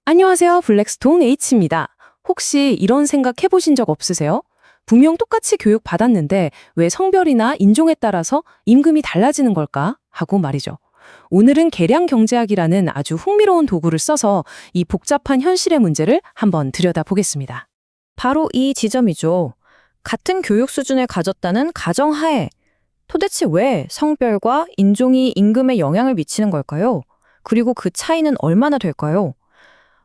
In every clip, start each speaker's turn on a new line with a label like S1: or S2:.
S1: 안녕하세요. 블랙스톤 H입니다. 혹시 이런 생각 해보신 적 없으세요? 분명 똑같이 교육 받았는데 왜 성별이나 인종에 따라서 임금이 달라지는 걸까? 하고 말이죠. 오늘은 계량 경제학이라는 아주 흥미로운 도구를 써서 이 복잡한 현실의 문제를 한번 들여다보겠습니다.
S2: 바로 이 지점이죠. 같은 교육 수준을 가졌다는 가정하에 도대체 왜 성별과 인종이 임금에 영향을 미치는 걸까요? 그리고 그 차이는 얼마나 될까요?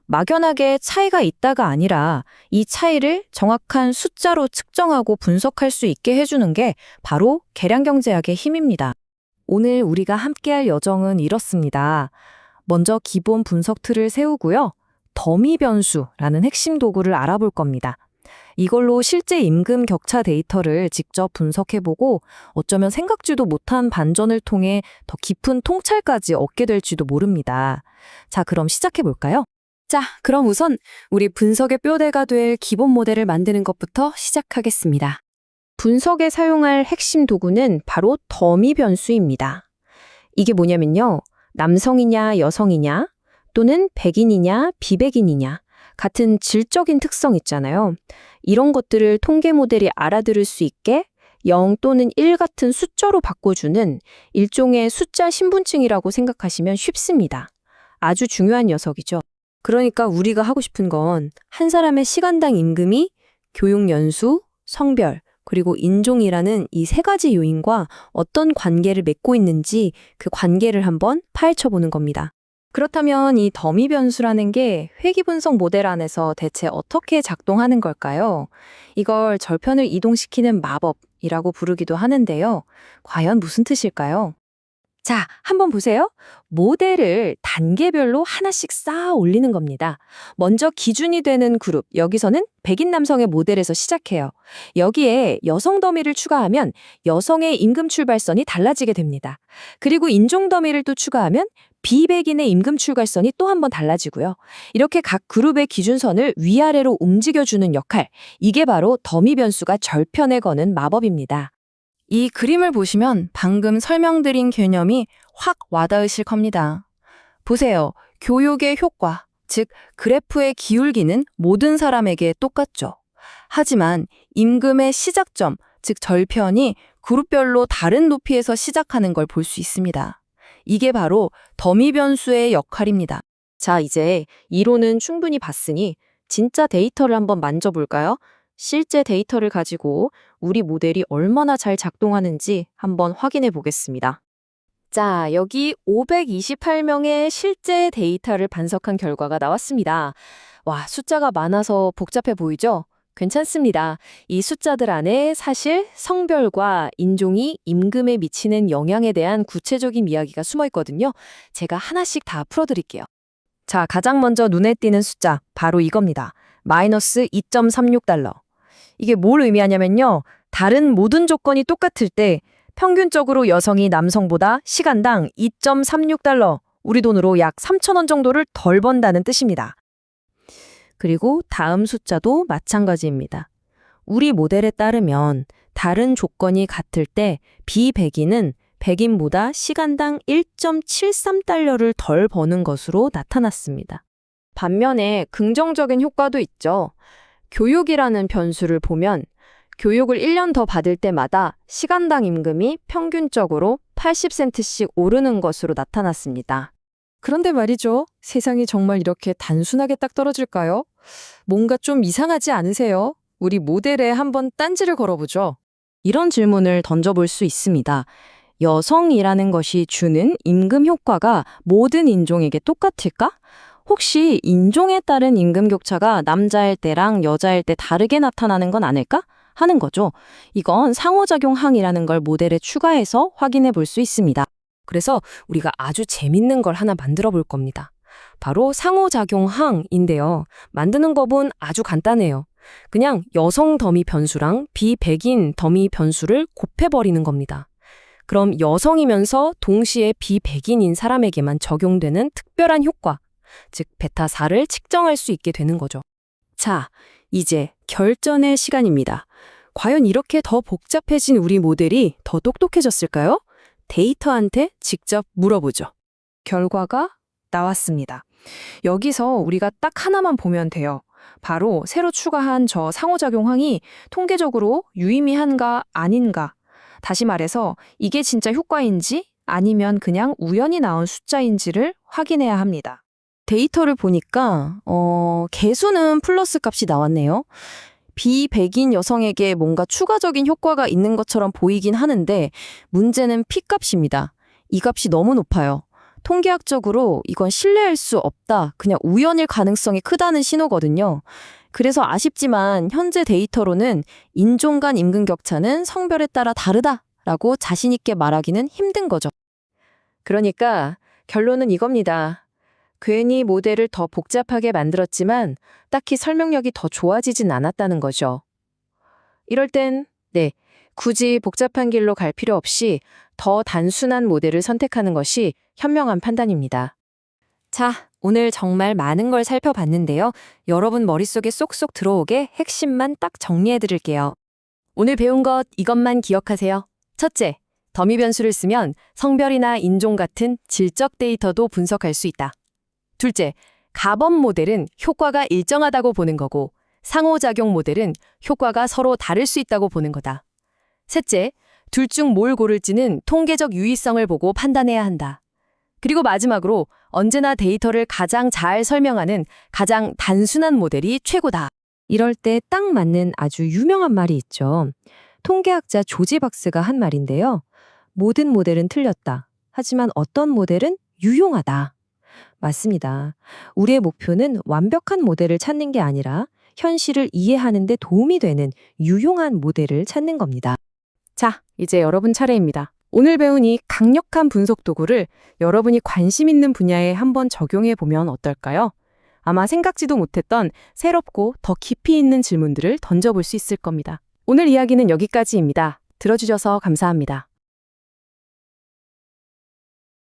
S2: 막연하게 차이가 있다가 아니라 이 차이를 정확한 숫자로 측정하고 분석할 수 있게 해주는 게 바로 계량경제학의 힘입니다. 오늘 우리가 함께할 여정은 이렇습니다. 먼저 기본 분석 틀을 세우고요. 더미 변수라는 핵심 도구를 알아볼 겁니다. 이걸로 실제 임금 격차 데이터를 직접 분석해보고 어쩌면 생각지도 못한 반전을 통해 더 깊은 통찰까지 얻게 될지도 모릅니다. 자, 그럼 시작해볼까요?
S1: 자, 그럼 우선 우리 분석의 뼈대가 될 기본 모델을 만드는 것부터 시작하겠습니다.
S2: 분석에 사용할 핵심 도구는 바로 더미 변수입니다. 이게 뭐냐면요. 남성이냐 여성이냐 또는 백인이냐 비백인이냐 같은 질적인 특성 있잖아요. 이런 것들을 통계 모델이 알아들을 수 있게 0 또는 1 같은 숫자로 바꿔주는 일종의 숫자 신분증이라고 생각하시면 쉽습니다. 아주 중요한 녀석이죠.
S1: 그러니까 우리가 하고 싶은 건 한 사람의 시간당 임금이 교육 연수, 성별, 그리고 인종이라는 이 세 가지 요인과 어떤 관계를 맺고 있는지 그 관계를 한번 파헤쳐보는 겁니다. 그렇다면 이 더미 변수라는 게 회귀 분석 모델 안에서 대체 어떻게 작동하는 걸까요? 이걸 절편을 이동시키는 마법이라고 부르기도 하는데요. 과연 무슨 뜻일까요? 자, 한번 보세요. 모델을 단계별로 하나씩 쌓아 올리는 겁니다. 먼저 기준이 되는 그룹, 여기서는 백인 남성의 모델에서 시작해요. 여기에 여성 더미를 추가하면 여성의 임금 출발선이 달라지게 됩니다. 그리고 인종 더미를 또 추가하면 비백인의 임금 출발선이 또 한 번 달라지고요. 이렇게 각 그룹의 기준선을 위아래로 움직여주는 역할, 이게 바로 더미 변수가 절편에 거는 마법입니다. 이 그림을 보시면 방금 설명드린 개념이 확 와닿으실 겁니다. 보세요. 교육의 효과, 즉 그래프의 기울기는 모든 사람에게 똑같죠. 하지만 임금의 시작점, 즉 절편이 그룹별로 다른 높이에서 시작하는 걸 볼 수 있습니다. 이게 바로 더미 변수의 역할입니다. 자, 이제 이론은 충분히 봤으니 진짜 데이터를 한번 만져볼까요? 실제 데이터를 가지고 우리 모델이 얼마나 잘 작동하는지 한번 확인해 보겠습니다. 자, 여기 528명의 실제 데이터를 분석한 결과가 나왔습니다. 와, 숫자가 많아서 복잡해 보이죠? 괜찮습니다. 이 숫자들 안에 사실 성별과 인종이 임금에 미치는 영향에 대한 구체적인 이야기가 숨어 있거든요. 제가 하나씩 다 풀어드릴게요. 자, 가장 먼저 눈에 띄는 숫자, 바로 이겁니다. 마이너스 2.36달러. 이게 뭘 의미하냐면요. 다른 모든 조건이 똑같을 때 평균적으로 여성이 남성보다 시간당 2.36달러, 우리 돈으로 약 3,000원 정도를 덜 번다는 뜻입니다. 그리고 다음 숫자도 마찬가지입니다. 우리 모델에 따르면 다른 조건이 같을 때 비백인은 백인보다 시간당 1.73달러를 덜 버는 것으로 나타났습니다. 반면에 긍정적인 효과도 있죠. 교육이라는 변수를 보면 교육을 1년 더 받을 때마다 시간당 임금이 평균적으로 80센트씩 오르는 것으로 나타났습니다. 그런데 말이죠. 세상이 정말 이렇게 단순하게 딱 떨어질까요? 뭔가 좀 이상하지 않으세요? 우리 모델에 한번 딴지를 걸어보죠. 이런 질문을 던져볼 수 있습니다. 여성이라는 것이 주는 임금 효과가 모든 인종에게 똑같을까? 혹시 인종에 따른 임금 격차가 남자일 때랑 여자일 때 다르게 나타나는 건 아닐까? 하는 거죠. 이건 상호작용항이라는 걸 모델에 추가해서 확인해 볼 수 있습니다. 그래서 우리가 아주 재밌는 걸 하나 만들어 볼 겁니다. 바로 상호작용항인데요. 만드는 법은 아주 간단해요. 그냥 여성 더미 변수랑 비백인 더미 변수를 곱해버리는 겁니다. 그럼 여성이면서 동시에 비백인인 사람에게만 적용되는 특별한 효과, 즉 베타4를 측정할 수 있게 되는 거죠. 자, 이제 결전의 시간입니다. 과연 이렇게 더 복잡해진 우리 모델이 더 똑똑해졌을까요? 데이터한테 직접 물어보죠. 결과가 나왔습니다.
S2: 여기서 우리가 딱 하나만 보면 돼요. 바로 새로 추가한 저 상호작용항이 통계적으로 유의미한가 아닌가. 다시 말해서 이게 진짜 효과인지 아니면 그냥 우연히 나온 숫자인지를 확인해야 합니다.
S1: 데이터를 보니까 개수는 플러스 값이 나왔네요. 비백인 여성에게 뭔가 추가적인 효과가 있는 것처럼 보이긴 하는데 문제는 P 값입니다. 이 값이 너무 높아요. 통계학적으로 이건 신뢰할 수 없다, 그냥 우연일 가능성이 크다는 신호거든요. 그래서 아쉽지만 현재 데이터로는 인종 간 임금 격차는 성별에 따라 다르다라고 자신 있게 말하기는 힘든 거죠. 그러니까 결론은 이겁니다. 괜히 모델을 더 복잡하게 만들었지만 딱히 설명력이 더 좋아지진 않았다는 거죠. 이럴 땐, 굳이 복잡한 길로 갈 필요 없이 더 단순한 모델을 선택하는 것이 현명한 판단입니다. 자, 오늘 정말 많은 걸 살펴봤는데요. 여러분 머릿속에 쏙쏙 들어오게 핵심만 딱 정리해드릴게요. 오늘 배운 것 이것만 기억하세요. 첫째, 더미 변수를 쓰면 성별이나 인종 같은 질적 데이터도 분석할 수 있다. 둘째, 가범 모델은 효과가 일정하다고 보는 거고 상호작용 모델은 효과가 서로 다를 수 있다고 보는 거다. 셋째, 둘 중 뭘 고를지는 통계적 유의성을 보고 판단해야 한다. 그리고 마지막으로 언제나 데이터를 가장 잘 설명하는 가장 단순한 모델이 최고다. 이럴 때 딱 맞는 아주 유명한 말이 있죠. 통계학자 조지 박스가 한 말인데요. 모든 모델은 틀렸다. 하지만 어떤 모델은 유용하다. 맞습니다. 우리의 목표는 완벽한 모델을 찾는 게 아니라 현실을 이해하는 데 도움이 되는 유용한 모델을 찾는 겁니다. 자, 이제 여러분 차례입니다. 오늘 배운 이 강력한 분석 도구를 여러분이 관심 있는 분야에 한번 적용해 보면 어떨까요? 아마 생각지도 못했던 새롭고 더 깊이 있는 질문들을 던져볼 수 있을 겁니다. 오늘 이야기는 여기까지입니다. 들어주셔서 감사합니다.